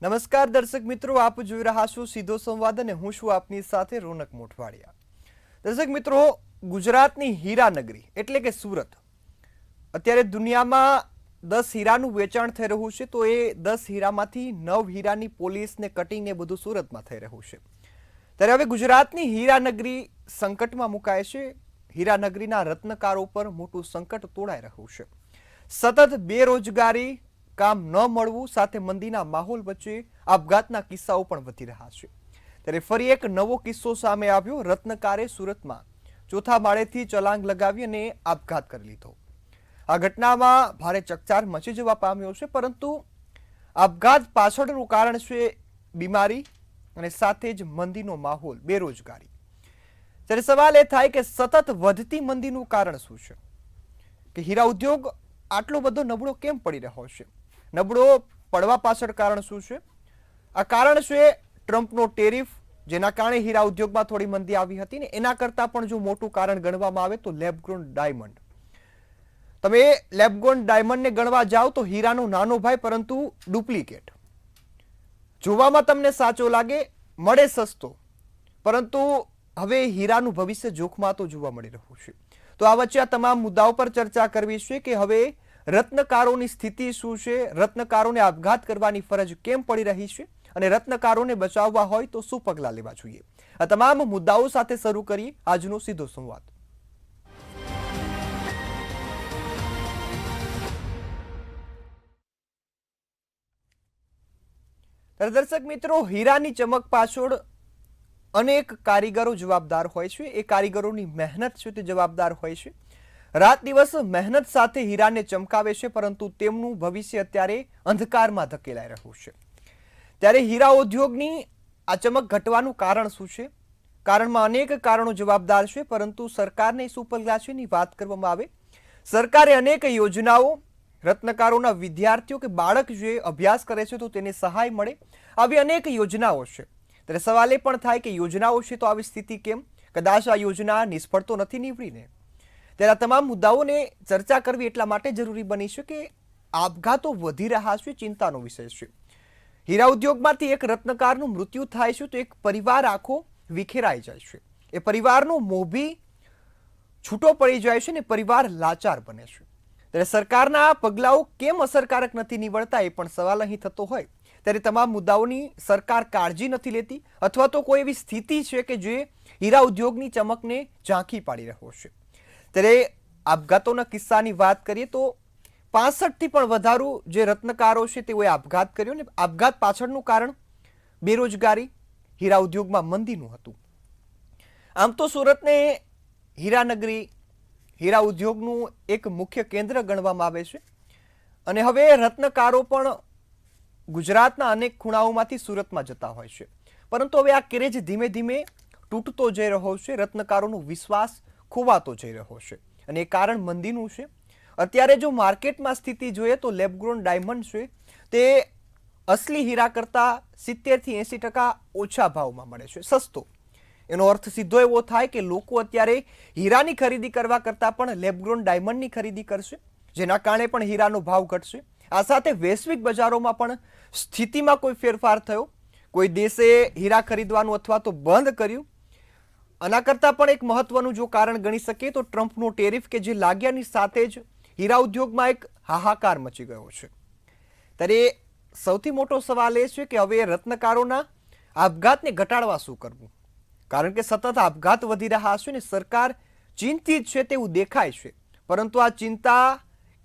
નમસ્કાર દર્શક મિત્રો, આપ જોઈ રહ્યા છો સીધો સંવાદ અને હું છું આપની સાથે રોનક મોઠવાડિયા। દર્શક મિત્રો, ગુજરાતની હીરાનગરી એટલે કે સુરત અત્યારે દુનિયામાં 10 હીરાનું વેચાણ થઈ રહ્યું છે, તો એ 10 હીરામાંથી 9 હીરાની પોલીસ ને કટિંગ એ બધું સુરતમાં થઈ રહ્યું છે। ત્યારે હવે ગુજરાતની હીરાનગરી સંકટમાં મુકાય છે। હીરાનગરીના રત્નકારો પર મોટું સંકટ તોડાઈ રહ્યું છે। સતત બેરોજગારી, કામ ન મળવું સાથે મંદીના માહોલ વચ્ચે આપઘાતના કિસ્સાઓ પણ વધી રહ્યા છે। ત્યારે ફરી એક નવો કિસ્સો સામે આવ્યો। રત્નકારે સુરતમાં ચોથા માળેથી છલાંગ લગાવી અને આપઘાત કરી લીધો। આ ઘટનામાં ભારે ચકચાર મચી જવા પામ્યો છે, પરંતુ આપઘાત પાછળનું કારણ છે બીમારી અને સાથે જ મંદીનો માહોલ, બેરોજગારી। ત્યારે સવાલ એ થાય કે સતત વધતી મંદીનું કારણ શું છે, કે હીરા ઉદ્યોગ આટલો બધો નબળો કેમ પડી રહ્યો છે? નબળો પડવા પાછળ કારણ શું છે? આ કારણ છે ટ્રમ્પનો ટેરિફ, જેના કારણે હીરા ઉદ્યોગમાં થોડી મંદી આવી હતી ને એના કરતાં પણ જો મોટું કારણ ગણવામાં આવે તો લેબ ગ્રોન ડાયમંડ। તમે લેબ ગ્રોન ડાયમંડને ગણવા જાઓ તો હીરાનો નાનો ભાઈ, પરંતુ ડુપ્લિકેટ। જોવામાં તમને સાચો લાગે, મળે સસ્તો, પરંતુ હવે હીરાનું ભવિષ્ય જોખમાતો જોવા મળી રહ્યું છે। તો આ વચ્ચે આ તમામ મુદ્દાઓ પર ચર્ચા કરવી છે કે હવે રત્નકારોની સ્થિતિ શું છે, રત્નકારોને આપઘાત કરવાની ફરજ કેમ પડી રહી છે અને રત્નકારોને બચાવવા હોય તો શું પગલાં લેવા જોઈએ। આ તમામ મુદ્દાઓ સાથે શરૂ કરીએ આજનો સીધો સંવાદ। દર્શક મિત્રો, હીરાની ચમક પાછળ અનેક કારીગરો જવાબદાર હોય છે। એ કારીગરોની મહેનત છે તે જવાબદાર હોય છે। રાત દિવસ મહેનત સાથે હીરાને ચમકાવે છે, પરંતુ તેમનું ભવિષ્ય અત્યારે અંધકારમાં ધકેલાઈ રહ્યું છે। ત્યારે હીરા ઉદ્યોગની આ ચમક ઘટવાનું કારણ શું છે? કારણમાં અનેક કારણો જવાબદાર છે, પરંતુ સરકારને શું પગલાં છે એની વાત કરવામાં આવે, સરકારે અનેક યોજનાઓ, રત્નકારોના વિદ્યાર્થીઓ કે બાળક જે અભ્યાસ કરે છે તો તેને સહાય મળે, આવી અનેક યોજનાઓ છે। ત્યારે સવાલ એ પણ થાય કે યોજનાઓ છે તો આવી સ્થિતિ કેમ? કદાચ આ યોજના નિષ્ફળ તો નથી નીવડીને? ત્યારે આ તમામ મુદ્દાઓને ચર્ચા કરવી એટલા માટે જરૂરી બની છે કે આપઘાતો વધી રહ્યા છે, ચિંતાનો વિષય છે। હીરા ઉદ્યોગમાંથી એક રત્નકારનું મૃત્યુ થાય છે તો એક પરિવાર આખો વિખેરાઈ જાય છે। એ પરિવારનો મોભી છૂટો પડી જાય છે ને પરિવાર લાચાર બને છે। ત્યારે સરકારના આ પગલાઓ કેમ અસરકારક નથી નીવડતા એ પણ સવાલ અહીં થતો હોય। ત્યારે તમામ મુદ્દાઓની સરકાર કાળજી નથી લેતી, અથવા તો કોઈ એવી સ્થિતિ છે કે જે હીરા ઉદ્યોગની ચમકને ઝાંખી પાડી રહ્યો છે। ત્યારે આપઘાતોના કિસ્સાની વાત કરીએ તો 65થી પણ વધારે જે રત્નકારો છે તેઓએ આપઘાત કર્યો ને આપઘાત પાછળનું કારણ બેરોજગારી, હીરા ઉદ્યોગમાં મંદીનું હતું। આમ તો સુરતને હીરાનગરી, હીરા ઉદ્યોગનું એક મુખ્ય કેન્દ્ર ગણવામાં આવે છે અને હવે રત્નકારો પણ ગુજરાતના અનેક ખૂણાઓમાંથી સુરતમાં જતા હોય છે, પરંતુ હવે આ ક્રેઝ ધીમે ધીમે તૂટતો જઈ રહ્યો છે। રત્નકારોનો વિશ્વાસ ખોવાતો જઈ રહ્યો છે અને એ કારણ મંદીનું છે। અત્યારે જો માર્કેટમાં સ્થિતિ જોઈએ તો લેબ ગ્રોન ડાયમંડ છે તે અસલી હીરા કરતાં 70થી 80% ઓછા ભાવમાં મળે છે, સસ્તો। એનો અર્થ સીધો એવો થાય કે લોકો અત્યારે હીરાની ખરીદી કરવા કરતાં પણ લેબ ગ્રોન ડાયમંડની ખરીદી કરશે, જેના કારણે પણ હીરાનો ભાવ ઘટશે। આ સાથે વૈશ્વિક બજારોમાં પણ સ્થિતિમાં કોઈ ફેરફાર થયો, કોઈ દેશે હીરા ખરીદવાનું અથવા તો બંધ કર્યું। આના કરતાં પણ એક મહત્વનું જો કારણ ગણી શકીએ તો ટ્રમ્પનો ટેરિફ કે જે લાગ્યાની સાથે જ હીરા ઉદ્યોગમાં એક હાહાકાર મચી ગયો છે। ત્યારે સૌથી મોટો સવાલ એ છે કે હવે રત્નકારોના આપઘાતને ઘટાડવા શું કરવું? કારણ કે સતત આપઘાત વધી રહ્યા છે ને સરકાર ચિંતિત છે તેવું દેખાય છે, પરંતુ આ ચિંતા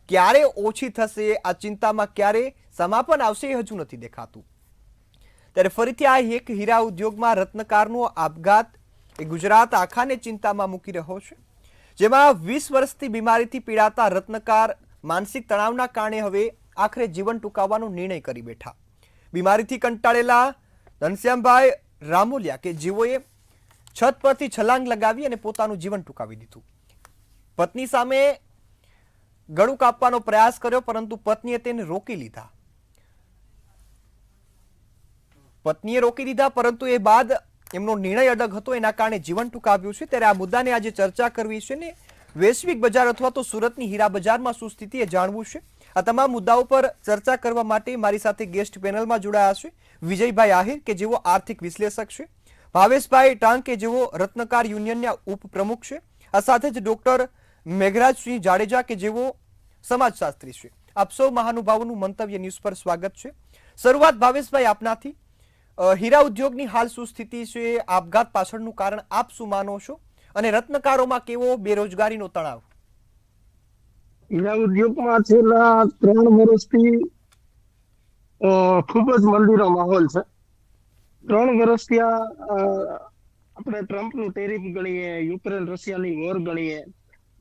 ક્યારે ઓછી થશે, આ ચિંતામાં ક્યારે સમાપન આવશે એ હજુ નથી દેખાતું। ત્યારે ફરીથી આ એક હીરા ઉદ્યોગમાં રત્નકારનો આપઘાત એ ગુજરાત આખાને ચિંતામાં મૂકી રહ્યો છે, જેમાં 20 વર્ષથી બીમારીથી પીડાતા રત્નકાર માનસિક તણાવના કારણે હવે આખરે જીવન ટૂંકાવવાનો નિર્ણય કરી બેઠા। બીમારીથી કંટાળેલા ઘનશ્યામભાઈ રામોલિયા કે જેઓએ છત પરથી છલાંગ લગાવી અને પોતાનું જીવન ટૂંકાવી દીધું। પત્ની સામે ગળું કાપવાનો પ્રયાસ કર્યો, પરંતુ પત્નીએ તેને રોકી લીધા। પત્નીએ રોકી દીધા, પરંતુ એ બાદ એમનો નિર્ણય અડગ હતો, એના કારણે જીવન ટૂંકાવ્યું છે। ત્યારે આ મુદ્દાને આજે ચર્ચા કરવી છે ને વૈશ્વિક બજાર અથવા તો સુરતની હીરા બજારમાં શું સ્થિતિ એ જાણવું છે। આ તમામ મુદ્દાઓ પર ચર્ચા કરવા માટે મારી સાથે ગેસ્ટ પેનલમાં જોડાયા છે વિજયભાઈ આહિર કે જેઓ આર્થિક વિશ્લેષક છે, ભાવેશભાઈ ટાંગ કે જેઓ રત્નકાર યુનિયનના ઉપપ્રમુખ છે, આ સાથે જ ડોક્ટર મેઘરાજસિંહ જાડેજા કે જેઓ સમાજશાસ્ત્રી છે. આપ સૌ મહાનુભાવોનું મંતવ્ય ન્યૂઝ પર સ્વાગત છે. શરૂઆત ભાવેશભાઈ આપનાથી. હીરા ઉદ્યોગની હાલ શું સ્થિતિ છે, આપઘાત પાછળનું કારણ આપ શું માનો છો, અને રત્નકારોમાં કેવો બેરોજગારીનો તણાવ? હીરા ઉદ્યોગમાં છેલ્લા 3 વર્ષથી ખૂબ જ મંદીનો માહોલ છે. 3 વર્ષથી આપણે ટ્રમ્પનું ટેરિફ ગણીએ, યુક્રેન રશિયાની વોર ગણીએ,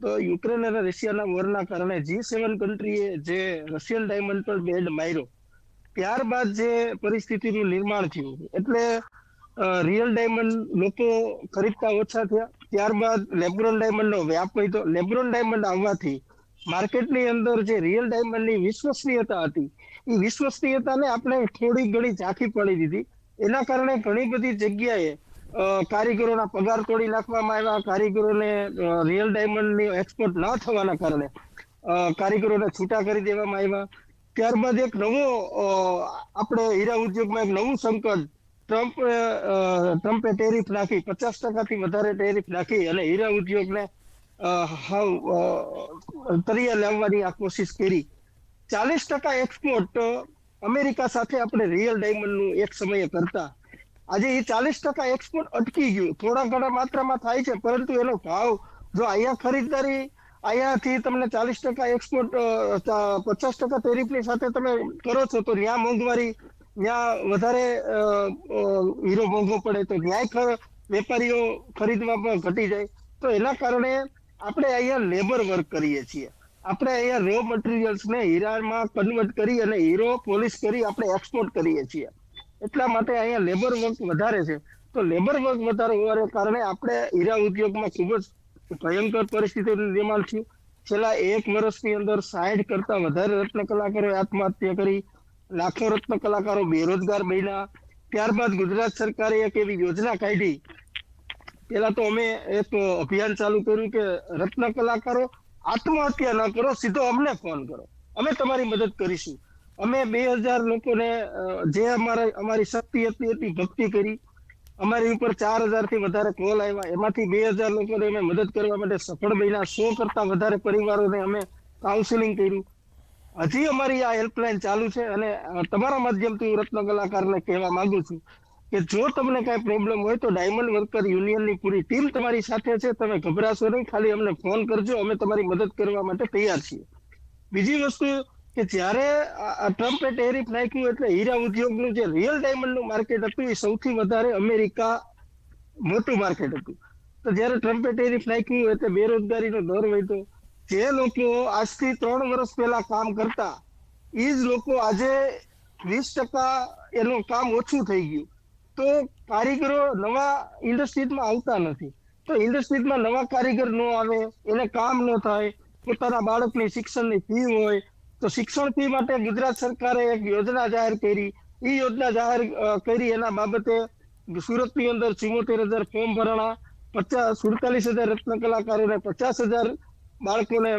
તો યુક્રેન અને રશિયાના વોરના કારણે G7 કન્ટ્રીએ જે રશિયન ડાયમંડ પર બેન્ડ માર્યો, ત્યારબાદ જે પરિસ્થિતિનું નિર્માણ થયું, એટલે રિયલ ડાયમંડ લોકો ખરીદતા ઓછા થયા. ત્યારબાદ લેબ્રોન ડાયમંડનો વ્યાપ વધ્યો. લેબ્રોન ડાયમંડ આવવાથી માર્કેટની અંદર જે રિયલ ડાયમંડની વિશ્વસનીયતા હતી, એ વિશ્વસનીયતાને આપણે થોડી ઘણી ઝાંખી પડી દીધી. એના કારણે ઘણી બધી જગ્યાએ કારીગરોના પગાર તોડી નાખવામાં આવ્યા. કારીગરોને રિયલ ડાયમંડની એક્સપોર્ટ ન થવાના કારણે કારીગરોને છૂટા કરી દેવામાં આવ્યા. ત્યારબાદ એક નવો આપણે હીરા ઉદ્યોગમાં એક નવું સંકટ, ટ્રમ્પે ટેરિફ નાખી, 50%થી વધારે ટેરિફ નાખી અને હીરા ઉદ્યોગને તળિયે લાવવાની આ કોશિશ કરી. 40% એક્સપોર્ટ અમેરિકા સાથે આપણે રિયલ ડાયમંડનું એક સમયે કરતા. આજે એ 40% એક્સપોર્ટ અટકી ગયું. થોડા ઘણા માત્રામાં થાય છે, પરંતુ એનો ભાવ જો અહીંયા ખરીદદારી અહીંયાથી તમને 40% એક્સપોર્ટ 50% ટેરિફની સાથે તમે કરો છો, તો ત્યાં મોંઘવારી, ત્યાં વધારે હીરો મોંઘો પડે, તો ન્યાય વેપારીઓ ખરીદવામાં ઘટી જાય. તો એના કારણે આપણે અહીંયા લેબર વર્ક કરીએ છીએ. આપણે અહીંયા રો મટીરિયલ્સને હીરામાં કન્વર્ટ કરી અને હીરો પોલિશ કરી આપણે એક્સપોર્ટ કરીએ છીએ. એટલા માટે અહીંયા લેબર વર્ક વધારે છે. તો લેબર વર્ક વધારે હોવાને કારણે આપણે હીરા ઉદ્યોગમાં ખૂબ જ ભયંકર પરિસ્થિતિનું નિર્માણ થયું. છેલ્લા 1 વર્ષની અંદર 60 કરતા વધારે રત્ન કલાકારોએ આત્મહત્યા કરી, લાખો રત્ન કલાકારો બેરોજગાર બન્યા. ત્યારબાદ ગુજરાત સરકારે એક એવી યોજના કાઢી. પેલા તો અમે એક અભિયાન ચાલુ કર્યું કે રત્ન કલાકારો આત્મહત્યા ન કરો, સીધો અમને ફોન કરો, અમે તમારી મદદ કરીશું. અમે 2000 લોકોને જે અમારી શક્તિ હતી એટલી ભક્તિ કરી. અમારી ઉપર 4000થી વધારે કોલ આવ્યા. એમાંથી 2000 લોકોને અમે મદદ કરવા માટે સફળ બન્યા. 100 કરતા વધારે પરિવારોને અમે કાઉન્સિલિંગ કર્યું. હજી અમારી આ હેલ્પલાઇન ચાલુ છે અને તમારા માધ્યમથી હું રત્ન કલાકારને કહેવા માંગુ છું કે જો તમને કઈ પ્રોબ્લેમ હોય તો ડાયમંડ વર્કર યુનિયનની પૂરી ટીમ તમારી સાથે છે. તમે ગભરાશો નહીં, ખાલી અમને ફોન કરજો, અમે તમારી મદદ કરવા માટે તૈયાર છીએ. બીજી વસ્તુ કે જ્યારે ટ્રમ્પે ટેરિફ નાખ્યું એટલે હીરા ઉદ્યોગનું જે રિયલ ડાયમંડનું માર્કેટ હતું એ સૌથી વધારે અમેરિકા મોટું માર્કેટ હતું. તો જ્યારે ટ્રમ્પે ટેરિફ નાખ્યું એટલે બેરોજગારીનો દર વધ્યો. જે લોકો આજથી 3 વર્ષ પહેલા કામ કરતા, એ જ લોકો આજે 20% એનું કામ ઓછું થઈ ગયું. તો કારીગરો નવા ઇન્ડસ્ટ્રીઝમાં આવતા નથી. તો ઇન્ડસ્ટ્રીઝમાં નવા કારીગર ન આવે, એને કામ ન થાય. પોતાના બાળકની શિક્ષણની ફી હોય તો શિક્ષણ ફી માટે ગુજરાત સરકારે એક યોજના જાહેર કરી. એ યોજના જાહેર કરી એના બાબતે સુરતની અંદર 74,000 ફોર્મ ભરાણા, 47,000 રત્ન કલાકારોને 50,000 બાળકોને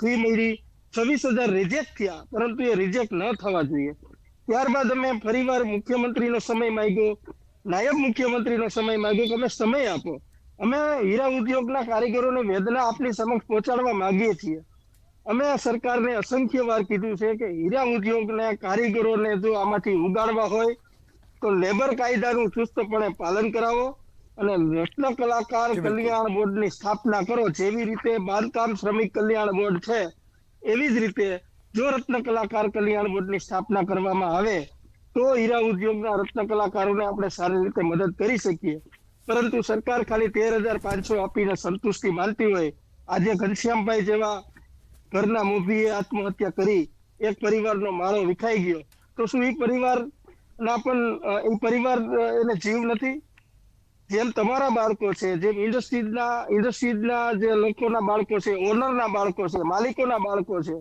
ફી મળી, 26,000 રિજેક્ટ થયા, પરંતુ એ રિજેક્ટ ન થવા જોઈએ. ત્યારબાદ અમે ફરીવાર મુખ્યમંત્રીનો સમય માંગ્યો, નાયબ મુખ્યમંત્રીનો સમય માંગ્યો કે અમે સમય આપો, અમે હીરા ઉદ્યોગના કારીગરોને વેદના આપની સમક્ષ પહોંચાડવા માંગીએ છીએ. અમે સરકારને અસંખ્ય વાર કીધું છે કે હીરા ઉદ્યોગના કારીગરોને જો આમાંથી ઉગાડવા હોય તો લેબર કાયદાનું ચુસ્તપણે પાલન કરાવો અને રત્ન કલાકાર કલ્યાણ બોર્ડની સ્થાપના કરો. જેવી રીતે બાંધકામ શ્રમિક કલ્યાણ બોર્ડ છે, એવી જ રીતે જો રત્ન કલાકાર કલ્યાણ બોર્ડની સ્થાપના કરવામાં આવે તો હીરા ઉદ્યોગના રત્ન કલાકારોને આપણે સારી રીતે મદદ કરી શકીએ. પરંતુ સરકાર ખાલી 13,500 આપીને સંતુષ્ટિ માનતી હોય. આજે ઘનશ્યામભાઈ જેવા ઘરના મોભીએ આત્મહત્યા કરી, એક પરિવારનો માળો વિખાઈ ગયો, તો શું એ પરિવાર એને જીવ નથી? જેમ તમારા બાળકો છે, જેમ ઇન્ડસ્ટ્રીઝના જે લોકોના બાળકો છે, ઓનરના બાળકો છે, માલિકોના બાળકો છે,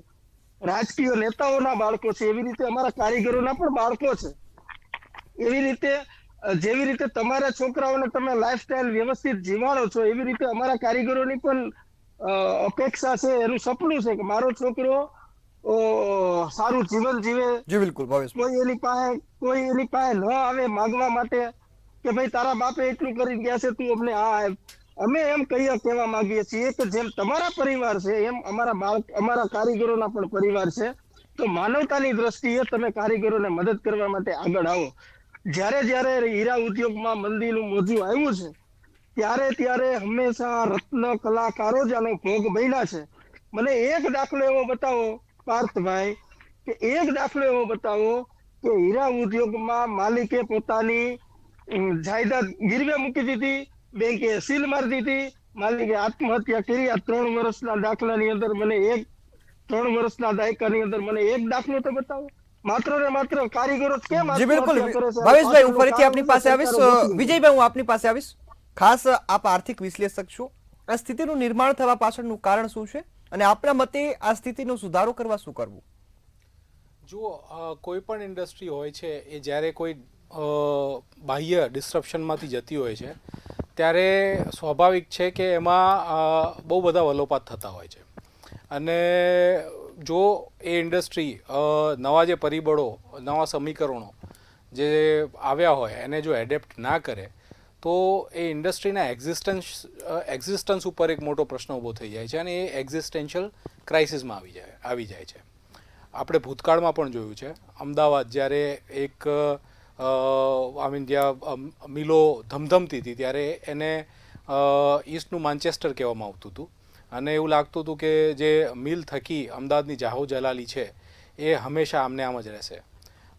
રાજકીય નેતાઓના બાળકો છે, એવી રીતે અમારા કારીગરોના પણ બાળકો છે. એવી રીતે જેવી રીતે તમારા છોકરાઓને તમે લાઈફસ્ટાઈલ વ્યવસ્થિત જીવાડો છો, એવી રીતે અમારા કારીગરોની પણ અપેક્ષા છે, એનું સપનું છે કે મારો છોકરો સારું જીવન જીવે, જી બિલકુલ ભાવેશભાઈ. કોઈ એની પાસે ન આવે માંગવા માટે કે ભાઈ તારા બાપે એટલું કરી ગયા છે, તું અમને આ આપ. અમે એમ કહેવા માંગીએ છીએ કે જેમ તમારા પરિવાર છે એમ અમારા કારીગરોના પણ પરિવાર છે. તો માનવતાની દ્રષ્ટિએ તમે કારીગરોને મદદ કરવા માટે આગળ આવો. જ્યારે જ્યારે હીરા ઉદ્યોગમાં મંદીનું મોજું આવ્યું છે, ત્યારે હંમેશા રત્ન કલાકારો જ આનો ભોગ બન્યા છે. મને એક દાખલો એવો બતાવો પાર્થભાઈ, કે એક દાખલો એવો બતાવો કે હીરા ઉદ્યોગમાં માલિકે પોતાની જાયદાદ ગીરવે મૂકી દીધી, બેંકે સીલ મારી દીધી, માલિકે આત્મહત્યા કરી. આ 3 વર્ષના દાખલાની અંદર મને 3 વર્ષના દાયકાની અંદર મને એક દાખલો તો બતાવો. માત્ર ને માત્ર કારીગરો જ કેમ જી બિલકુલ આત્મહત્યા કરે છે? ભાવેશભાઈ, હું પાછળનું ફરીથી આપની કારણ પાસે આવીશ. સરકારો ગોતી લે. વિજયભાઈ, હું આપની પાસે આવીશ. ખાસ આપ આર્થિક વિશ્લેષક છો. આ સ્થિતિનું નિર્માણ થવા પાછળનું કારણ શું છે અને આપના મતે આ સ્થિતિનો સુધારો કરવા શું કરવું? જુઓ, કોઈ પણ ઇન્ડસ્ટ્રી હોય છે એ જ્યારે કોઈ બાહ્ય ડિસ્ટ્રપ્શનમાંથી જતી હોય છે ત્યારે સ્વાભાવિક છે કે એમાં બહુ બધા વલોપાત થતા હોય છે. અને જો એ ઇન્ડસ્ટ્રી નવા જે પરિબળો, નવા સમીકરણો જે આવ્યા હોય એને જો એડેપ્ટ ના કરે તો એ ઇન્ડસ્ટ્રીના એક્ઝિસ્ટન્સ ઉપર એક મોટો પ્રશ્ન ઊભો થઈ જાય છે અને એ એક્ઝિસ્ટેન્શિયલ ક્રાઇસિસમાં આવી જાય છે. આપણે ભૂતકાળમાં પણ જોયું છે. અમદાવાદ જ્યારે એક જ્યાં મિલો ધમધમતી હતી ત્યારે એને ઈસ્ટનું માન્ચેસ્ટર કહેવામાં આવતું હતું અને એવું લાગતું હતું કે જે મિલ થકી અમદાવાદની જાહો જલાલી છે એ હંમેશા આમને આમ જ રહેશે.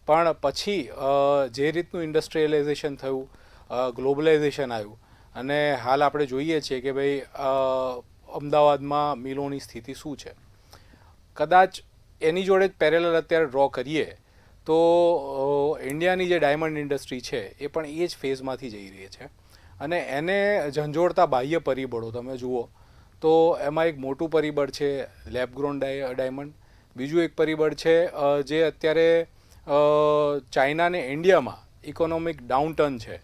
પણ પછી જે રીતનું ઇન્ડસ્ટ્રીયલાઇઝેશન થયું, ગ્લોબલાઇઝેશન આવ્યું અને હાલ આપણે જોઈએ છીએ કે ભાઈ અમદાવાદમાં મિલોની સ્થિતિ શું છે. કદાચ એની જોડે જ પેરેલલ અત્યારે ડ્રો કરીએ તો ઇન્ડિયાની જે ડાયમંડ ઇન્ડસ્ટ્રી છે એ પણ એ જ ફેઝમાંથી જઈ રહી છે અને એને ઝંઝોળતા બાહ્ય પરિબળો તમે જુઓ તો એમાં એક મોટું પરિબળ છે લેબ ગ્રોન ડાયમંડ. બીજું એક પરિબળ છે જે અત્યારે ચાઇના ને ઇન્ડિયામાં ઇકોનોમિક ડાઉનટર્ન છે,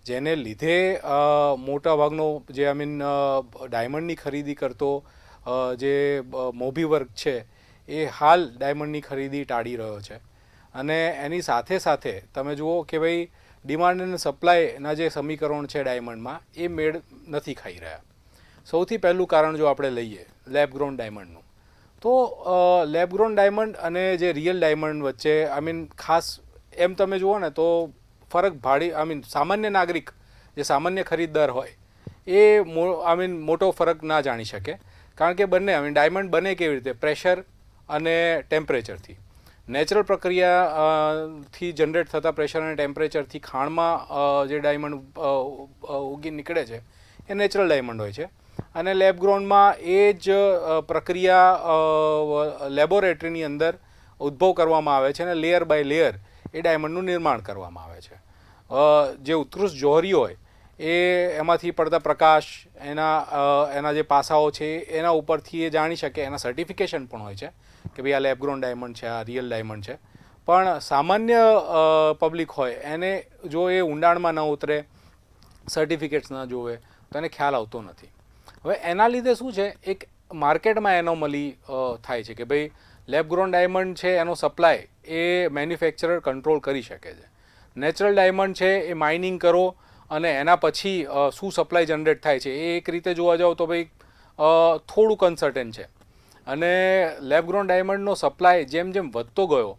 જેને લીધે મોટા ભાગનો જે ડાયમંડની ખરીદી કરતો જે મોભી વર્ગ છે એ હાલ ડાયમંડની ખરીદી ટાળી રહ્યો છે. અને એની સાથે સાથે તમે જુઓ કે ભાઈ ડિમાન્ડ અને સપ્લાયના જે સમીકરણ છે ડાયમંડમાં એ મેળ નથી ખાઈ રહ્યા. સૌથી પહેલું કારણ જો આપણે લઈએ લેબ ગ્રોન ડાયમંડનું, તો લેબ ગ્રોન ડાયમંડ અને જે રિયલ ડાયમંડ વચ્ચે ખાસ એમ તમે જુઓ ને તો ફરક સામાન્ય નાગરિક જે સામાન્ય ખરીદદાર હોય એ મોટો ફરક ના જાણી શકે. કારણ કે બંને ડાયમંડ બને કેવી રીતે? પ્રેશર અને ટેમ્પરેચરથી. નેચરલ પ્રક્રિયાથી જનરેટ થતા પ્રેશર અને ટેમ્પરેચરથી ખાણમાં જે ડાયમંડ ઉગી નીકળે છે એ નેચરલ ડાયમંડ હોય છે. અને લેબ ગ્રોનમાં એ જ પ્રક્રિયા લેબોરેટરીની અંદર ઉદ્ભવ કરવામાં આવે છે અને લેયર બાય લેયર એ ડાયમંડનું નિર્માણ કરવામાં આવે છે. જે ઉત્કૃષ્ટ જોહરી હોય એ એમાંથી પડતા પ્રકાશ, એના જે પાસાઓ છે એના ઉપરથી એ જાણી શકે. એના સર્ટિફિકેશન પણ હોય છે કે ભાઈ આ લેબ ગ્રોન ડાયમંડ છે, આ રિયલ ડાયમંડ છે. પણ સામાન્ય પબ્લિક હોય એને જો એ ઊંડાણમાં ન ઉતરે, સર્ટિફિકેટ્સ ન જોવે તો એને ખ્યાલ આવતો નથી. હવે એના લીધે શું છે, એક માર્કેટમાં એનોમલી થાય છે કે ભાઈ લેબ ગ્રોન ડાયમંડ છે એનો સપ્લાય એ મેન્યુફેક્ચરર કંટ્રોલ કરી શકે છે. નેચરલ ડાયમંડ છે એ માઇનિંગ કરો અને એના પછી શું સપ્લાય જનરેટ થાય છે એ એક રીતે જોવા જાઓ તો ભાઈ થોડુંક અનસર્ટેન છે. અને લેબ ગ્રોન ડાયમંડનો સપ્લાય જેમ જેમ વધતો ગયો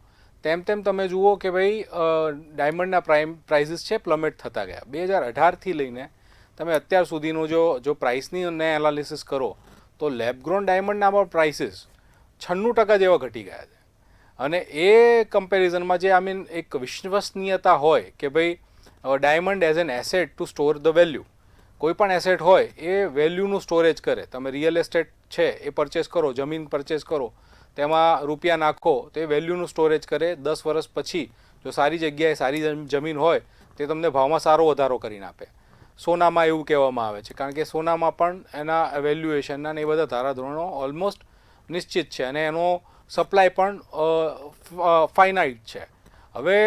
તેમ તેમ તમે જુઓ કે ભાઈ ડાયમંડના પ્રાઇઝીસ છે પ્લમેટ થતા ગયા. 2018થી લઈને તમે અત્યાર સુધીનો જો પ્રાઇસની અને એનાલિસિસ કરો તો લેબ ગ્રોન ડાયમંડના પણ પ્રાઇસીસ 96% જેવા ઘટી ગયા છે. અને એ કમ્પેરિઝનમાં જે એક વિશ્વસનીયતા હોય કે ભાઈ diamond as an asset to store the value. કોઈ પણ એસેટ હોય એ વેલ્યુનું સ્ટોરેજ કરે. તમે રિયલ એસ્ટેટ છે એ પરચેસ કરો, જમીન પરચેસ કરો, તેમાં રૂપિયા નાખો તો એ વેલ્યુનું સ્ટોરેજ કરે. 10 વર્ષ પછી જો સારી જગ્યાએ સારી જમીન હોય તે તમને ભાવમાં સારો વધારો કરીને આપે. સોનામાં એવું કહેવામાં આવે છે કારણ કે સોનામાં પણ એના વેલ્યુએશનના ને એ બધા ધારાધોરણો ઓલમોસ્ટ નિશ્ચિત છે અને એનો સપ્લાય પણ ફાઇનાઇટ છે. હવે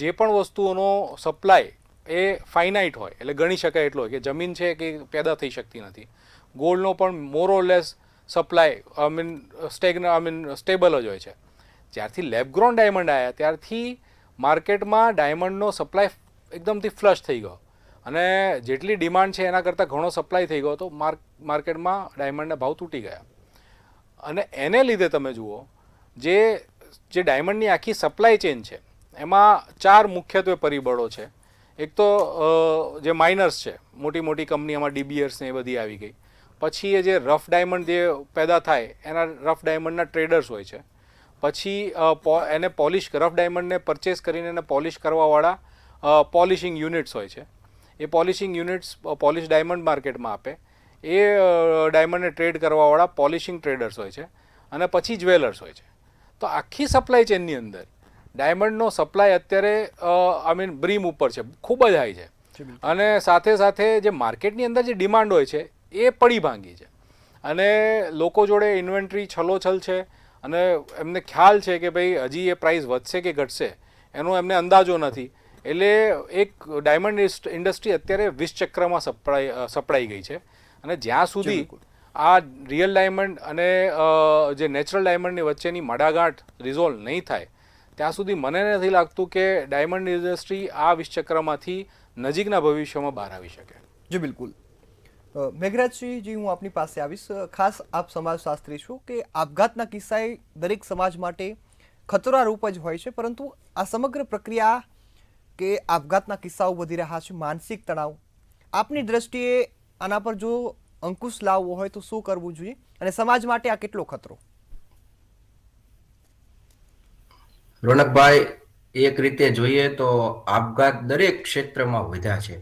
જે પણ વસ્તુઓનો સપ્લાય એ ફાઇનાઇટ હોય એટલે ગણી શકાય એટલો હોય કે જમીન છે કે પેદા થઈ શકતી નથી. ગોલ્ડનો પણ મોર ઓર લેસ સપ્લાય સ્ટેબલ જ હોય છે. જ્યારથી લેબ ગ્રોન ડાયમંડ આવ્યા ત્યારથી માર્કેટમાં ડાયમંડનો સપ્લાય એકદમથી ફ્લશ થઈ ગયો અને જેટલી ડિમાન્ડ છે એના કરતાં ઘણો સપ્લાય થઈ ગયો તો માર્કેટમાં ડાયમંડના ભાવ તૂટી ગયા. અને એને લીધે તમે જુઓ જે ડાયમંડની આખી સપ્લાય ચેન છે એમાં 4 મુખ્યત્વે પરિબળો છે. એક તો જે માઇનર્સ છે, મોટી મોટી કંપની, એમાં ડીબીએર્સ ને એ બધી આવી ગઈ. પછી એ જે રફ ડાયમંડ જે પેદા થાય એના રફ ડાયમંડના ટ્રેડર્સ હોય છે. પછી એને રફ ડાયમંડને પરચેસ કરીને એને પોલિશ કરવાવાળા પોલિશિંગ યુનિટ્સ હોય છે. એ પોલિશિંગ યુનિટ્સ પોલિશ ડાયમંડ માર્કેટમાં આપે. એ ડાયમંડને ટ્રેડ કરવાવાળા પોલિશિંગ ટ્રેડર્સ હોય છે. અને પછી જ્વેલર્સ હોય છે. તો આખી સપ્લાય ચેનની અંદર ડાયમંડનો સપ્લાય અત્યારે બ્રીમ ઉપર છે, ખૂબ જ હાઈ છે. અને સાથે સાથે જે માર્કેટની અંદર જે ડિમાન્ડ હોય છે એ પડી ભાંગી છે. અને લોકો જોડે ઇન્વેન્ટરી છલોછલ છે અને એમને ખ્યાલ છે કે ભાઈ હજી એ પ્રાઇસ વધશે કે ઘટશે એનો એમને અંદાજો નથી. એટલે એક ડાયમંડ ઇન્ડસ્ટ્રી અત્યારે વિષચક્રમાં સપડાઈ ગઈ છે. અને જ્યાં સુધી આ રિયલ ડાયમંડ અને જે નેચરલ ડાયમંડની વચ્ચેની મડાગાંઠ રિઝોલ્વ નહીં થાય ત્યાં સુધી મને નથી લાગતું કે ડાયમંડ ઇન્ડસ્ટ્રી આ વિષચક્રમાંથી નજીકના ભવિષ્યમાં બહાર આવી શકે. જી બિલકુલ. મેઘરાજજી, હું આપની પાસે આવીશ. ખાસ આપ સમાજશાસ્ત્રી છો કે આપઘાતના કિસ્સાએ દરેક સમાજ માટે ખતરારૂપ જ હોય છે, પરંતુ આ સમગ્ર પ્રક્રિયા કે આપઘાતના કિસ્સાઓ વધી રહ્યા છે, માનસિક તણાવ, આપની દ્રષ્ટિએ આના પર જો અંકુશ લાવવો હોય તો શું કરવું જોઈએ અને સમાજ માટે આ કેટલો ખતરો? રોનકભાઈ, એક રીતે જોઈએ તો આપઘાત દરેક ક્ષેત્રમાં વધ્યા છે.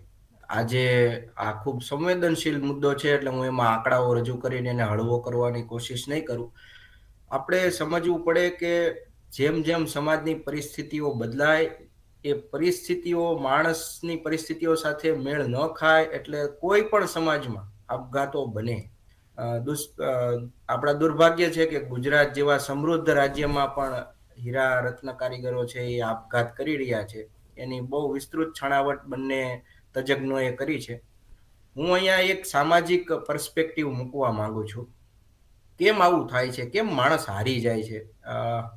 આજે આ ખૂબ સંવેદનશીલ મુદ્દો છે એટલે હું એમાં આંકડાઓ રજૂ કરીને એને હળવો કરવાની કોશિશ નહીં કરું. આપણે સમજવું પડે કે જેમ જેમ સમાજની પરિસ્થિતિઓ બદલાય એ પરિસ્થિતિઓ માણસની પરિસ્થિતિઓ સાથે મેળ ન ખાય એટલે કોઈ પણ સમાજમાં આપઘાતો બને. આપણા દુર્ભાગ્ય છે કે ગુજરાત જેવા સમૃદ્ધ રાજ્યમાં પણ હીરા રત્ન કારીગરો છે એ આપઘાત કરી રહ્યા છે. એની બહુ વિસ્તૃત છણાવટ બંને તજજ્ઞોએ કરી છે. હું અહીંયા એક સામાજિક પર્સપેક્ટિવ મૂકવા માંગુ છું. કેમ આવું થાય છે? કેમ માણસ હારી જાય છે?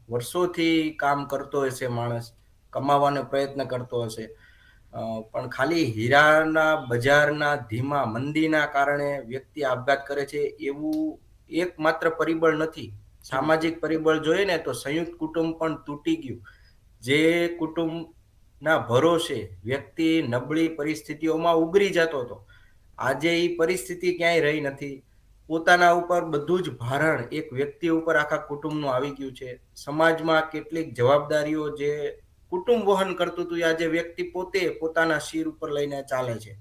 વર્ષોથી કામ કરતો હશે, માણસ કમાવાનો પ્રયત્ન કરતો હશે, પણ ખાલી હીરાના બજારના ધીમા મંદીના કારણે વ્યક્તિ આપઘાત કરે છે એવું એકમાત્ર પરિબળ નથી. સામાજિક પરિબળ જોઈએ ને તો સંયુક્ત કુટુંબ પણ તૂટી ગયું. જે કુટુંબના ભરોસે વ્યક્તિ નબળી પરિસ્થિતિઓમાં ઉગરી જતો હતો, આજે એ પરિસ્થિતિ ક્યાંય રહી નથી. પોતાના ઉપર બધું જ ભારણ એક વ્યક્તિ ઉપર આખા કુટુંબનું આવી ગયું છે. સમાજમાં કેટલીક જવાબદારીઓ જે કુટુંબ વહન કરતું હતું આજે વ્યક્તિ પોતે પોતાના શિર ઉપર લઈને ચાલે છે.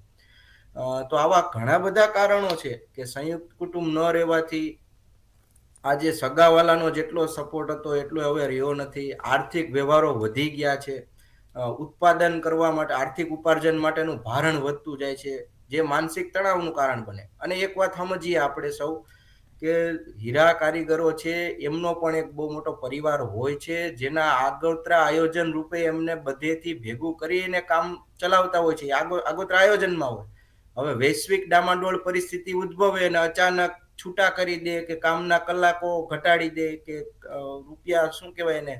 તો આવા ઘણા બધા કારણો છે કે સંયુક્ત કુટુંબ ન રહેવાથી આજે સગાવાલાનો જેટલો સપોર્ટ હતો એટલો હવે રહ્યો નથી. આર્થિક વ્યવહારો વધી ગયા છે. ઉત્પાદન કરવા માટે, આર્થિક ઉપાર્જન માટેનું ભારણ વધતું જાય છે, જે માનસિક તણાવનું કારણ બને. અને એક વાત સમજીએ આપણે સૌ કે હીરા કારીગરો છે એમનો પણ એક બહુ મોટો પરિવાર હોય છે, જેના આગોતરા આયોજન રૂપે એમને બધેથી ભેગું કરીને કામ ચલાવતા હોય છે. આગોતરા આયોજનમાં હોય. હવે વૈશ્વિક ડામાડોળ પરિસ્થિતિ ઉદ્ભવે અને અચાનક છૂટા કરી દે કે કામના કલાકો ઘટાડી દે કે રૂપિયા શું કહેવાય એને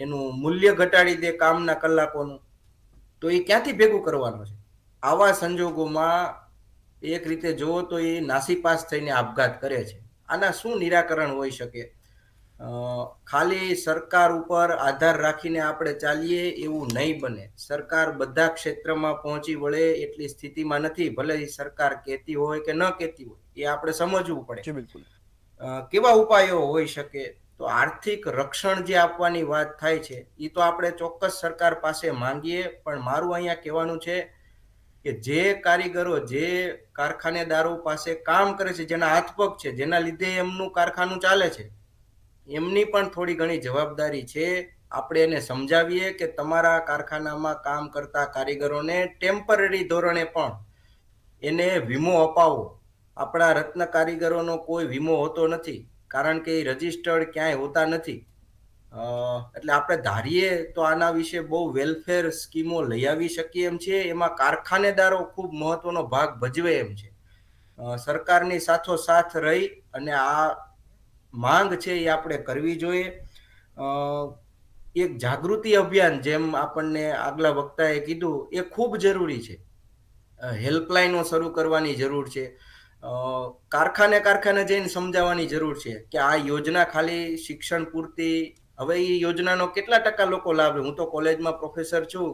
એનું મૂલ્ય ઘટાડી દે કામના કલાકોનું, તો એ ક્યાંથી ભેગું કરવાનું છે? આવા સંજોગોમાં એક રીતે જુઓ તો એ નાસીપાસ થઈને આપઘાત કરે છે. આના શું નિરાકરણ હોઈ શકે? ખાલી સરકાર ઉપર આધાર રાખીને આપણે ચાલીએ એવું નહીં બને. સરકાર બધા ક્ષેત્રમાં પહોંચી વળે એટલી સ્થિતિમાં નથી, ભલે એ સરકાર કહેતી હોય કે ન કહેતી હોય, એ આપણે સમજવું પડે. બિલકુલ. કેવા ઉપાયો હોઈ શકે? તો આર્થિક રક્ષણ જે આપવાની વાત થાય છે એ તો આપણે ચોક્કસ સરકાર પાસે માંગીએ, પણ મારું અહીંયા કહેવાનું છે કે જે કારીગરો, જે કારખાનેદારો પાસે કામ કરે છે, જેના હાથ પગ છે, જેના લીધે એમનું કારખાનું ચાલે છે, એમની પણ થોડી ઘણી જવાબદારી છે. આપણે એને સમજાવીએ કે તમારા કારખાનામાં કામ કરતા કારીગરોને ટેમ્પરરી ધોરણે પણ એને વીમો અપાવો. આપણા રત્ન કારીગરોનો કોઈ વીમો હોતો નથી, કારણ કે એ રજિસ્ટર્ડ ક્યાંય હોતા નથી. એટલે આપણે ધારીએ તો આના વિશે બહુ વેલફેર સ્કીમો લઈ આવી શકીએ એમ છે. એમાં કારખાનેદારો ખૂબ મહત્વનો ભાગ ભજવે એમ છે. સરકારની સાથોસાથ રહી અને આ માંગ છે એ આપણે કરવી જોઈએ. એક જાગૃતિ અભિયાન જેમ આપણને આગલા વક્તાએ કીધું એ ખૂબ જરૂરી છે. હેલ્પલાઇનો શરૂ કરવાની જરૂર છે. કારખાને જઈને સમજાવવાની જરૂર છે કે આ યોજના ખાલી શિક્ષણ પૂરતી, હવે એ યોજનાનો કેટલા ટકા લોકો લાભ લે. હું તો કોલેજમાં પ્રોફેસર છું.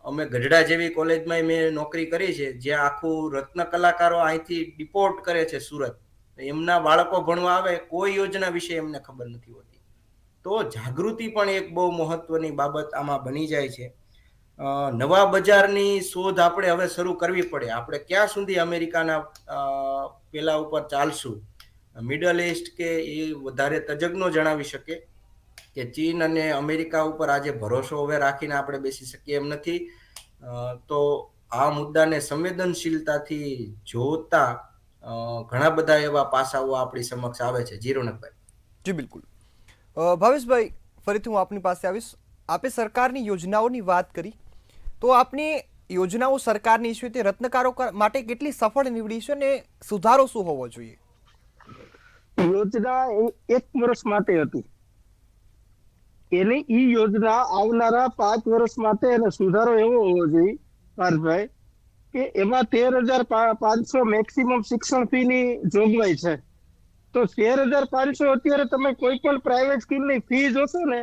અમે ગઢડા જેવી કોલેજમાં મેં નોકરી કરી છે, જ્યાં આખું રત્ન કલાકારો અહીંથી ડિપોર્ટ કરે છે સુરત. એમના બાળકો ભણવા આવે, કોઈ યોજના વિશે એમને ખબર નથી હોતી. તો જાગૃતિ પણ એક બહુ મહત્વની બાબત આમાં બની જાય છે. નવા બજારની શોધ આપણે હવે શરૂ કરવી પડે. આપણે ક્યાં સુધી અમેરિકાના પેલા ઉપર ચાલશું? મિડલ ઇસ્ટ કે એ વધારે તજજ્ઞો જણાવી શકે કે ચીન અને અમેરિકા ઉપર આજે ભરોસો હવે રાખીને આપણે બેસી શકીએ એમ નથી. તો આ મુદ્દાને સંવેદનશીલતાથી જોતા ઘણા બધા એવા પાસાઓ આપણી સમક્ષ આવે છે. જી રોનકભાઈ. જી બિલકુલ. ભાવેશભાઈ, ફરીથી હું આપની પાસે આવીશ. આપે સરકારની યોજનાઓની વાત કરી, તો આપની યોજનાઓ સરકારની છે તે રત્નકારો માટે કેટલી સફળ નીવડી છે અને સુધારો શું હોવો જોઈએ? યોજના 1 વર્ષ માટે હતી. એની ઈ યોજના આવનારા 5 વર્ષ માટે એનો સુધારો એવો હોવો જોઈએ પાર્થભાઈ કે એમાં 13,500 મેક્સિમમ શિક્ષણ ફી ની જોગવાઈ છે. તો 13,500 અત્યારે તમે કોઈ પણ પ્રાઇવેટ સ્કૂલની ફી જોશો ને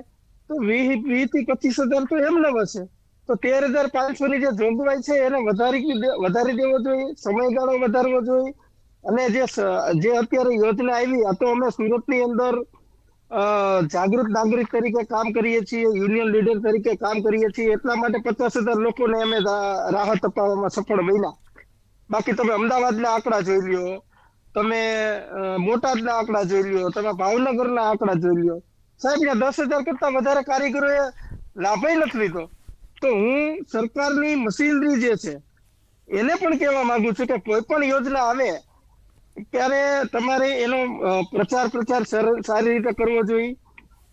તો 20 થી 25,000 તો એમને હશે. તો 13,500 ની જે જોગવાઈ છે એને વધારી દેવો જોઈએ, સમયગાળો વધારવો જોઈએ. અને જે અત્યારે યોજના આવી, આ તો અમે સુરતની અંદર જાગૃત નાગરિક તરીકે કામ કરીએ છીએ, યુનિયન લીડર તરીકે કામ કરીએ છીએ, એટલા માટે 50,000 લોકોને અમે રાહત અપાવવામાં સફળ બન્યા. બાકી તમે અમદાવાદના આંકડા જોઈ લ્યો, તમે બોટાદના આંકડા જોઈ લ્યો, તમે ભાવનગરના આંકડા જોઈ લ્યો, સાહેબ ત્યાં 10,000 કરતા વધારે કારીગરોએ લાભ નથી લીધો. તો હું સરકારની મશીનરી જે છે એને પણ કહેવા માંગુ છું કે કોઈ પણ યોજના આવે ત્યારે તમારે એનો પ્રચાર સારી રીતે કરવો જોઈએ.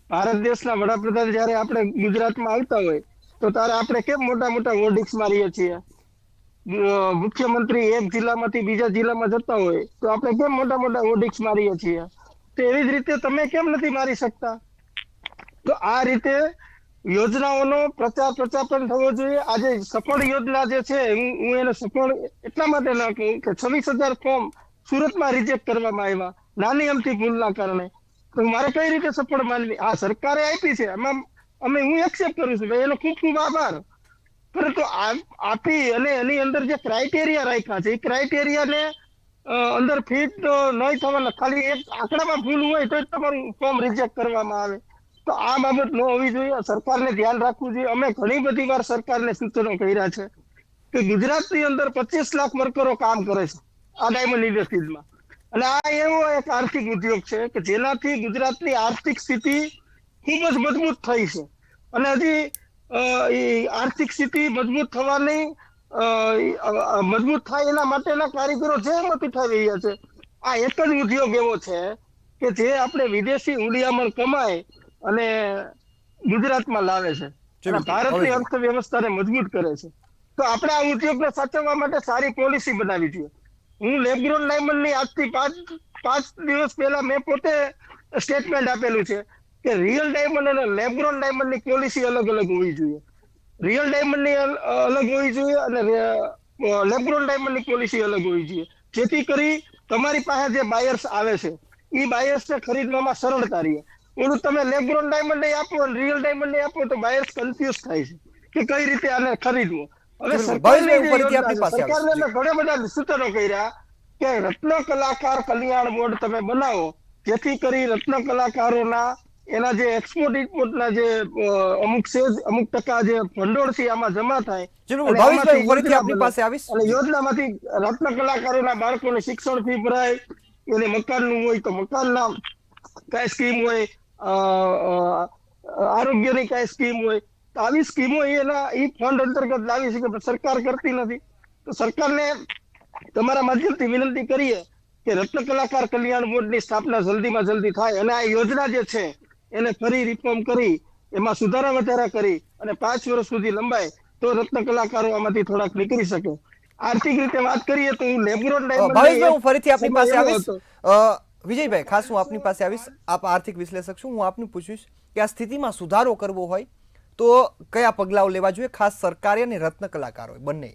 ભારત દેશના વડાપ્રધાન જયારે આપણે ગુજરાતમાં આવતા હોય તો ત્યારે આપણે કેમ મોટા મોટા હોર્ડિંગ્સ મારીએ છીએ. મુખ્યમંત્રી એક જિલ્લામાંથી બીજા જિલ્લામાં જતા હોય તો આપણે કેમ મોટા મોટા હોર્ડિંગ્સ મારીએ છીએ. તો એવી જ રીતે તમે કેમ નથી મારી શકતા? તો આ રીતે યોજનાઓનો પ્રચાર પણ થવો જોઈએ. આજે સફળ યોજના જે છે, હું એને સફળ એટલા માટે ના કહું કે 26,000 ફોર્મ સુરતમાં રિજેક્ટ કરવામાં આવ્યા નાની અમથી ભૂલના કારણે. તો મારે કઈ રીતે સફળ માનવી? આ સરકારે આપી છે, હું એક્સેપ્ટ કરું છું, એનો ખૂબ ખૂબ આભાર. પરંતુ આપી અને એની અંદર જે ક્રાઇટેરિયા રાખ્યા છે એ ક્રાઇટેરિયાને અંદર ફિટ નહીં થવાના, ખાલી એક આંકડામાં ભૂલ હોય તો તમારું ફોર્મ રિજેક્ટ કરવામાં આવે. તો આ બાબત ન હોવી જોઈએ. સરકારને ધ્યાન રાખવું જોઈએ. અમે ઘણી બધી વાર સરકારને સૂચનો કર્યા છે કે ગુજરાતની અંદર 25 લાખ વર્કરો કામ કરે છે આ ડાયમંડ ઇન્ડસ્ટ્રીઝમાં. અને આ એવો એક આર્થિક ઉદ્યોગ છે કે જેનાથી ગુજરાતની આર્થિક સ્થિતિ ખૂબ જ મજબૂત થઈ છે. અને હજી આર્થિક સ્થિતિ મજબૂત થવાની મજબૂત થાય એના માટેના કારીગરો જે મત ઉઠાવી રહ્યા છે. આ એક જ ઉદ્યોગ એવો છે કે જે આપણે વિદેશી હુંડિયામણ કમાય અને ગુજરાતમાં લાવે છે અને ભારતની અર્થવ્યવસ્થાને મજબૂત કરે છે. તો આપણે આ ઉદ્યોગને સાચવવા માટે સારી પોલિસી બનાવી જોઈએ. હું લેબગ્રોન ડાયમંડની આજથી 5 દિવસ પહેલા મેં પોતે સ્ટેટમેન્ટ આપેલું છે કે રિયલ ડાયમંડ અને લેબગ્રોન ડાયમંડની પોલિસી અલગ અલગ હોવી જોઈએ. રિયલ ડાયમંડની અલગ હોવી જોઈએ અને લેબગ્રોન ડાયમંડની પોલિસી અલગ હોવી જોઈએ, જેથી કરી તમારી પાસે જે બાયર્સ આવે છે એ બાયર્સને ખરીદવામાં સરળતા રહે. એનું તમે લેબગ્રોન ડાયમંડ આપો અને રિયલ ડાયમંડ આપો તો બાયર્સ કન્ફ્યુઝ થાય છે કે કઈ રીતે આને ખરીદવું. હવે સરકારને ઘણા બધા સૂચનો કર્યા કે રત્ન કલાકાર કલ્યાણ બોર્ડ તમે બનાવો, જેથી કરી રત્ન કલાકારોના એના જે એક્સપોર્ટ ઇમ્પોર્ટના જે અમુક ટકા જે ભંડોળ છે આમાં જમા થાય અને યોજનામાંથી રત્ન કલાકારોના બાળકોને શિક્ષણ ફી ભરાય, એને મકાનનું હોય તો મકાનના કઈ સ્કીમ હોય, આરોગ્યની કઈ સ્કીમ હોય, તો આવી સ્કીમો એ ફંડ અંતર્ગત લાવી છે કે સરકાર કરતી નથી. તો સરકારને તમારા માધ્યમથી વિનંતી કરીએ કે રત્ન કલાકાર કલ્યાણ બોર્ડની સ્થાપના જલ્દીમાં જલ્દી થાય અને આ યોજના જે છે એને ફરી રિફોર્મ કરી એમાં સુધારા વધારા કરી અને 5 વર્ષ સુધી લંબાય તો રત્ન કલાકારો આમાંથી થોડાક નીકળી શકે. આર્થિક રીતે વાત કરીએ તો હું લેબ્રોન ભાવેશભાઈ, હું ફરીથી આપની પાસે સમય એવો આવીશ. હતો. વિજયભાઈ, ખાસ હું આપની પાસે આવીશ. આપ આર્થિક વિશ્લેષક છો. હું આપને પૂછીશ કે આ સ્થિતિમાં સુધારો કરવો હોય તો કયા પગલાઓ લેવા જોઈએ, ખાસ સરકારે અને રત્ન કલાકારોએ બંને?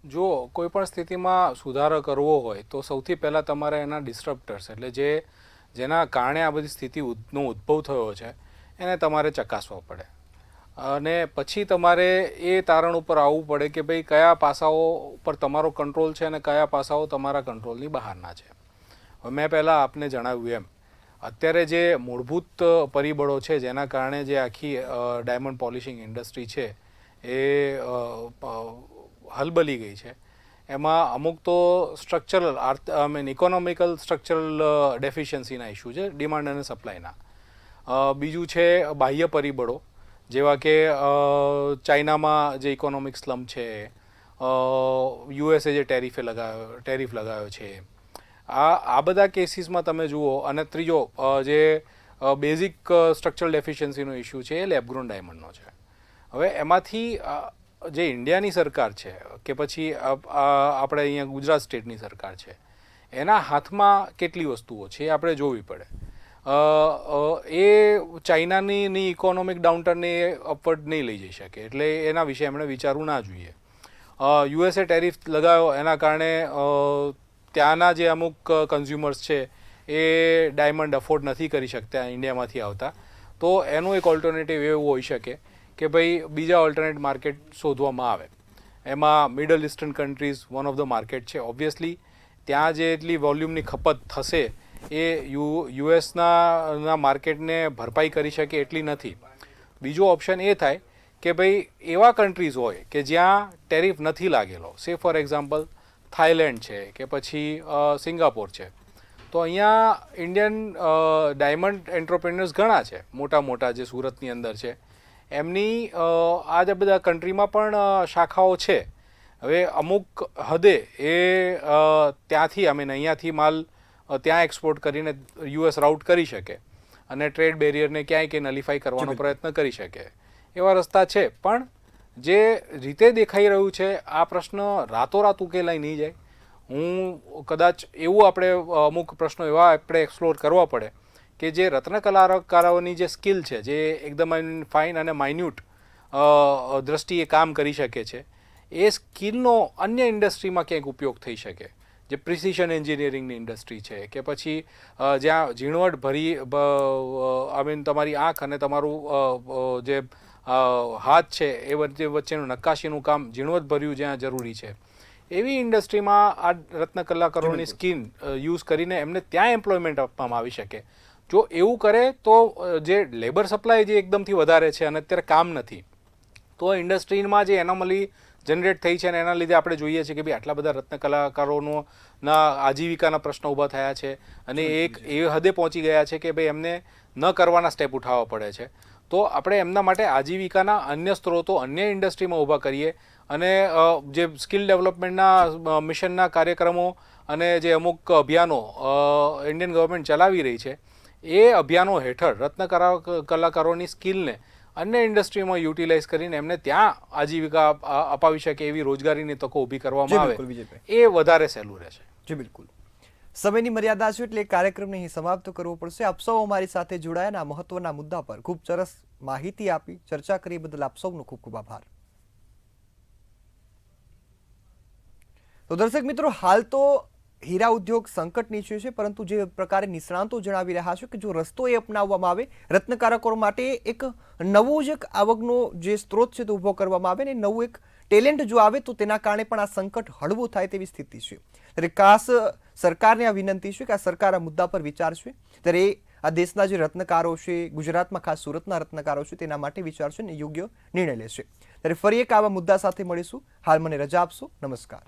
જો કોઈ પણ સ્થિતિમાં સુધારો કરવો હોય તો સૌથી પહેલાં તમારે એના ડિસ્ટ્રપ્ટર્સ એટલે જેના કારણે આ બધી સ્થિતિનો ઉદ્ભવ થયો છે એને તમારે ચકાસવા પડે, અને પછી તમારે એ તારણ ઉપર આવવું પડે કે ભાઈ કયા પાસાઓ પર તમારો કંટ્રોલ છે અને કયા પાસાઓ તમારા કંટ્રોલની બહારના છે. હવે મેં પહેલાં આપને જણાવ્યું એમ, અત્યારે જે મૂળભૂત પરિબળો છે જેના કારણે જે આખી ડાયમંડ પોલિશિંગ ઇન્ડસ્ટ્રી છે એ હલબલી ગઈ છે, એમાં અમુક તો સ્ટ્રક્ચરલ ઇકોનોમિકલ સ્ટ્રક્ચરલ ડેફિશિયન્સીના ઇસ્યુ છે, ડિમાન્ડ અને સપ્લાયના. બીજું છે બાહ્ય પરિબળો, જેવા કે ચાઇનામાં જે ઇકોનોમિક સ્લમ છે, યુએસએ જે ટેરિફ લગાવ્યો છે, આ બધા કેસીસમાં તમે જુઓ. અને ત્રીજો જે બેઝિક સ્ટ્રક્ચરલ ડેફિશિયન્સીનો ઇસ્યુ છે એ લેબગ્રોન ડાયમંડનો છે. હવે એમાંથી જે ઇન્ડિયાની સરકાર છે કે પછી આપણે અહીંયા ગુજરાત સ્ટેટની સરકાર છે, એના હાથમાં કેટલી વસ્તુઓ છે એ આપણે જોવી પડે. એ ચાઇનાની ઇકોનોમિક ડાઉનટર્નને અપવર્ડ નહીં લઈ જઈ શકે, એટલે એના વિશે એમણે વિચારવું ના જોઈએ. યુએસએ ટેરિફ લગાવ્યો એના કારણે ત્યાંના જે અમુક કન્ઝ્યુમર્સ છે એ ડાયમંડ અફોર્ડ નથી કરી શકતા ઇન્ડિયામાંથી આવતા, તો એનું એક ઓલ્ટરનેટિવ એવું હોઈ શકે કે ભાઈ બીજા ઓલ્ટરનેટ માર્કેટ શોધવામાં આવે. એમાં middle eastern countries one of the market છે. ઓબ્વિયસલી ત્યાં જે એટલી વોલ્યુમની ખપત થશે એ યુએસના માર્કેટને ભરપાઈ કરી શકે એટલી નથી. બીજો ઓપ્શન એ થાય કે ભાઈ એવા કન્ટ્રીઝ હોય કે જ્યાં ટેરિફ નથી લાગેલો, સે ફોર એક્ઝામ્પલ થાઈલેન્ડ છે કે પછી સિંગાપોર છે, તો અહીંયા ઇન્ડિયન ડાયમંડ એન્ટરપ્રેન્યોર્સ ઘણા છે, મોટા મોટા જે સુરતની અંદર છે, એમની આ જે બધા કન્ટ્રીમાં પણ શાખાઓ છે. હવે અમુક હદે એ ત્યાંથી અહીંયાથી માલ ત્યાં એક્સપોર્ટ કરીને યુએસ રાઉટ કરી શકે અને ટ્રેડ બેરિયરને ક્યાંય કે નલિફાઈ કરવાનો પ્રયત્ન કરી શકે, એવા રસ્તા છે. પણ જે રીતે દેખાઈ રહ્યું છે આ પ્રશ્ન રાતોરાત ઉકેલાઈ નહીં જાય. હું કદાચ એવું આપણે અમુક પ્રશ્નો એવા આપણે એક્સપ્લોર કરવા પડે કે જે રત્ન કલાકારોની જે સ્કિલ છે, જે એકદમ ફાઇન અને માઇન્યુટ દ્રષ્ટિએ કામ કરી શકે છે, એ સ્કિલનો અન્ય ઇન્ડસ્ટ્રીમાં ક્યાંક ઉપયોગ થઈ શકે. જે પ્રિસિશન એન્જિનિયરિંગની ઇન્ડસ્ટ્રી છે કે પછી જ્યાં ઝીણવટ ભરી તમારી આંખ અને તમારું જે હાથ છે એ વચ્ચેનું નક્કાશીનું કામ ઝીણવટ ભર્યું જ્યાં જરૂરી છે, એવી ઇન્ડસ્ટ્રીમાં આ રત્ન કલાકારોની સ્કિલ યુઝ કરીને એમને ત્યાં એમ્પ્લોયમેન્ટ આપવામાં આવી શકે. જો એવું કરે તો જે લેબર સપ્લાય જે એકદમથી વધારે છે અને અત્યારે કામ નથી, તો ઇન્ડસ્ટ્રીમાં જે એનોમલી જનરેટ થઈ છે અને એના લીધે આપણે જોઈએ છીએ કે ભાઈ આટલા બધા રત્ન કલાકારોના આજીવિકાના પ્રશ્નો ઊભા થયા છે અને એક એવી હદે પહોંચી ગયા છે કે ભાઈ એમને ન કરવાના સ્ટેપ ઉઠાવવા પડે છે. તો આપણે એમના માટે આજીવિકાના અન્ય સ્ત્રોતો અન્ય ઇન્ડસ્ટ્રીમાં ઊભા કરીએ અને જે સ્કિલ ડેવલપમેન્ટના મિશનના કાર્યક્રમો અને જે અમુક અભિયાનો ઇન્ડિયન ગવર્મેન્ટ ચલાવી રહી છે, એ અભિયાનો હેઠળ રત્ન કલાકારોની સ્કિલને અન્ય ઇન્ડસ્ટ્રીમાં યુટિલાઇઝ કરીને એમને ત્યાં આજીવિકા અપાવી શકે એવી રોજગારીની તકો ઊભી કરવામાં આવે, એ વધારે સહેલું રહેશે. જી બિલકુલ. સમયની મર્યાદા છે એટલે કાર્યક્રમને અહીં સમાપ્ત કરવો પડશે. આપ સૌ અમારી સાથે જોડાયા આ મહત્વના મુદ્દા પર ખૂબ સરસ માહિતી આપી, ચર્ચા કરી બદલ આપ સૌનો ખૂબ ખૂબ આભાર. તો દર્શક મિત્રો, હાલ તો હીરા ઉદ્યોગ સંકટ નીચે છે, પરંતુ જે પ્રકારે નિષ્ણાંતો જણાવી રહ્યા છે કે જો રસ્તો એ અપનાવવામાં આવે, રત્નકારકો માટે એક નવો જ આવકનો જે સ્ત્રોત છે તે ઊભો કરવામાં આવે ને નવું એક ટેલેન્ટ જો આવે તો તેના કારણે પણ આ સંકટ હળવું થાય તેવી સ્થિતિ છે. ત્યારે ખાસ સરકારને આ વિનંતી છે કે આ સરકાર આ મુદ્દા પર વિચારશે, ત્યારે આ દેશના જે રત્નકારો છે, ગુજરાતમાં ખાસ સુરતના રત્નકારો છે, તેના માટે વિચારશે ને યોગ્ય નિર્ણય લેશે. ત્યારે ફરી એક આવા મુદ્દા સાથે મળીશું. હાલ મને રજા આપશો. નમસ્કાર.